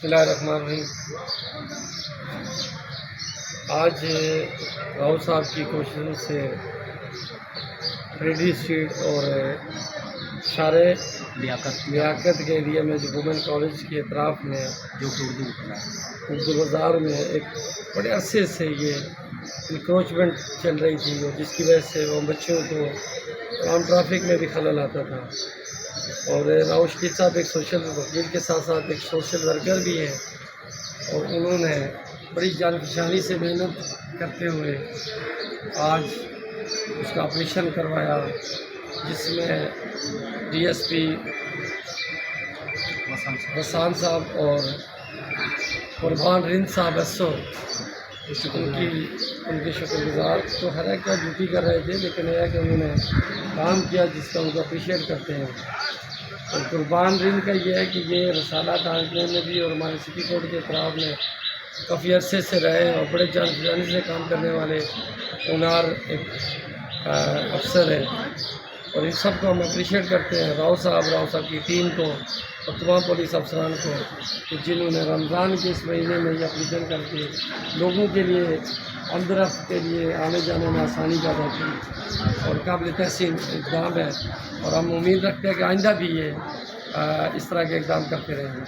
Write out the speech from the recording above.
بسم اللہ الرحمن الرحیم۔ آج راؤ صاحب کی کوششوں سے ریڈی اسٹریٹ اور شارع لیاقت کے ایریا میں جو وومن کالج کے اطراف میں جو اردو بازار میں ایک بڑے عرصے سے یہ انکروچمنٹ چل رہی تھی، اور جس کی وجہ سے وہ بچوں کو عام ٹرافک میں بھی خلل آتا تھا۔ اور راؤ شکیل صاحب ایک سوشل وکیل کے ساتھ ساتھ ایک سوشل ورکر بھی ہیں، اور انہوں نے بڑی جان فشانی سے محنت کرتے ہوئے آج اس کا آپریشن کروایا، جس میں ڈی ایس پی وسان صاحب اور قربان رند صاحب ان کی شکر گزار تو ہر ایک کا ڈیوٹی کر رہے تھے، لیکن یہ ہے کہ انہوں نے کام کیا جس کا ان کو اپریشیٹ کرتے ہیں۔ اور قربان رند کا یہ ہے کہ یہ رسالہ ٹانکنے میں بھی اور ہمارے سٹی کورٹ کے اطراف میں کافی عرصے سے رہے اور بڑے جان فشانی سے کام کرنے والے اونار ایک افسر ہیں، اور ان سب کو ہم اپریشیٹ کرتے ہیں، راؤ صاحب کی ٹیم کو اور تمام پولیس افسران کو، کہ جنہوں نے رمضان کے اس مہینے میں یہ آپریشن کر کے لوگوں کے لیے آمد و رفت کے لیے آنے جانے میں آسانی پیدا کی، اور قابل تحسین اقدام ہے، اور ہم امید رکھتے ہیں کہ آئندہ بھی یہ اس طرح کے اقدام کرتے رہیں گے۔